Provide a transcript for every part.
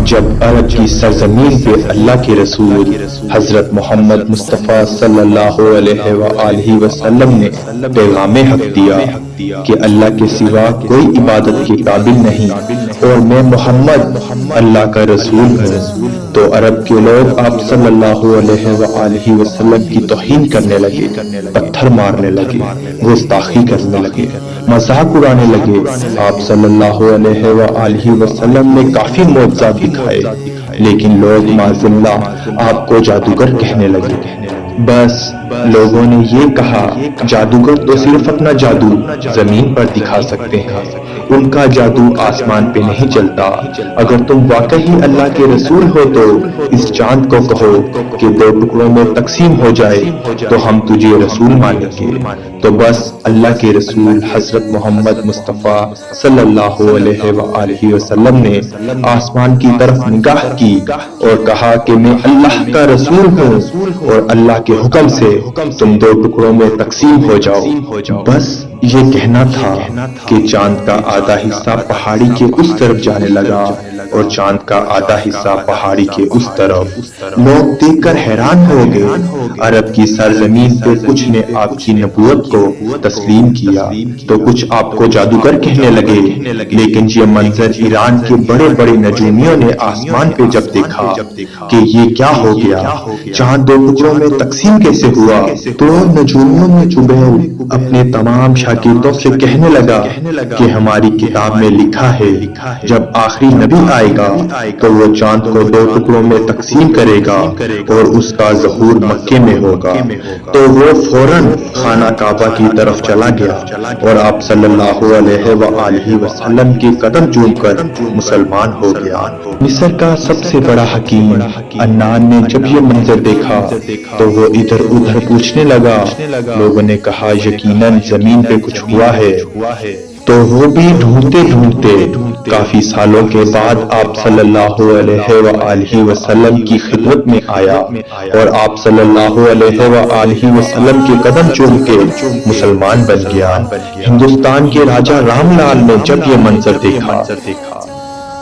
جب عرب کی سرزمین پہ اللہ کے رسول حضرت محمد مصطفیٰ صلی اللہ علیہ وآلہ وسلم نے پیغام حق دیا کہ اللہ کے سوا کوئی عبادت کے قابل نہیں اور میں محمد اللہ کا رسول ہوں، تو عرب کے لوگ آپ صلی اللہ علیہ وآلہ وسلم کی توہین کرنے لگے، پتھر مارنے لگے، گستاخی کرنے لگے، مذاق اڑانے لگے۔ آپ صلی اللہ علیہ وآلہ وسلم نے کافی معجزات دکھائے، لیکن لوگ معذاللہ آپ کو جادوگر کہنے لگے۔ بس لوگوں نے یہ کہا جادوگر تو صرف اپنا جادو زمین پر دکھا سکتے ہیں، ان کا جادو آسمان پہ نہیں چلتا۔ اگر تم واقعی اللہ کے رسول ہو تو اس چاند کو کہو کہ 2 ٹکڑوں میں تقسیم ہو جائے تو ہم تجھے رسول مانیں گے۔ تو بس اللہ کے رسول حضرت محمد مصطفیٰ صلی اللہ علیہ وآلہ وسلم نے آسمان کی طرف نگاہ کی اور کہا کہ میں اللہ کا رسول ہوں اور اللہ کے حکم سے تم 2 ٹکڑوں میں تقسیم ہو جاؤ۔ بس یہ کہنا تھا کہ چاند کا آدھا حصہ پہاڑی کے اس طرف جانے لگا اور چاند کا آدھا حصہ پہاڑی کے اس طرف۔ لوگ دیکھ کر حیران ہو گئے۔ عرب کی سرزمین پہ کچھ نے آپ کی نبوت کو تسلیم کیا تو کچھ آپ کو جادوگر کہنے لگے، لیکن یہ منظر ایران کے بڑے بڑے نجومیوں نے آسمان پہ جب دیکھا کہ یہ کیا ہو گیا، چاند 2 ٹکڑوں میں تقسیم کیسے ہوا، تو نجومیوں میں جبیل اپنے تمام شاگردوں سے کہنے لگا کہ ہماری کتاب میں لکھا ہے جب آخری نبی آئے گا تو وہ چاند کو 2 ٹکڑوں میں تقسیم کرے گا اور اس کا ظہور مکے میں ہوگا۔ تو وہ فوراً خانہ کعبہ کی طرف چلا گیا اور آپ صلی اللہ علیہ وآلہ وسلم کے قدم چوم کر مسلمان ہو گیا۔ مصر کا سب سے بڑا حکیم عنان نے جب یہ منظر دیکھا تو وہ ادھر ادھر پوچھنے لگا۔ لوگوں نے کہا یقیناً زمین پہ کچھ ہوا ہے۔ تو وہ بھی ڈھونڈتے ڈھونڈتے کافی سالوں کے بعد آپ صلی اللہ علیہ وآلہ وسلم کی خدمت میں آیا اور آپ صلی اللہ علیہ وآلہ وسلم کے قدم چوم کے مسلمان بن گیا۔ ہندوستان کے راجہ رام لال نے جب یہ منظر دیکھا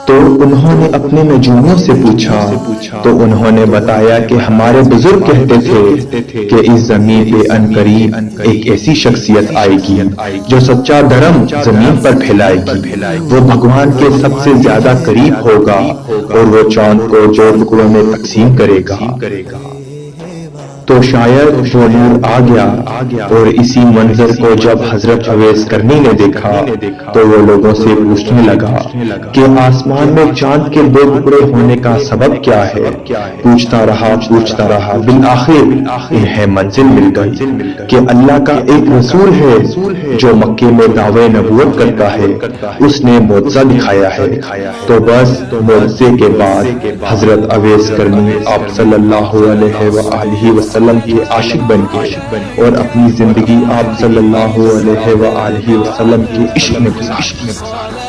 تو انہوں نے اپنے نجومیوں سے پوچھا تو انہوں نے بتایا کہ ہمارے بزرگ کہتے تھے کہ اس زمین پہ عنقریب ایک ایسی شخصیت آئے گی جو سچا دھرم زمین پر پھیلائے گی، وہ بھگوان کے سب سے زیادہ قریب ہوگا اور وہ چاند کو 2 ٹکڑوں میں تقسیم کرے گا۔ تو شاید وہ نور آ گیا اور اسی منظر کو جب حضرت اویس کرنی نے دیکھا تو وہ لوگوں سے پوچھنے لگا کہ آسمان میں چاند کے 2 ٹکڑے ہونے کا سبب کیا ہے۔ پوچھتا رہا بالآخر انہیں منزل مل گئی کہ اللہ کا ایک رسول ہے جو مکے میں دعوے نبوت کرتا ہے، اس نے معجزہ دکھایا ہے۔ تو بس معجزے کے بعد حضرت اویس کرنی آپ صلی اللہ علیہ وآلہ وسلم کے عاشق بن گئے اور اپنی زندگی آپ صلی اللہ علیہ وآلہ وسلم کے عشق میں گزاری۔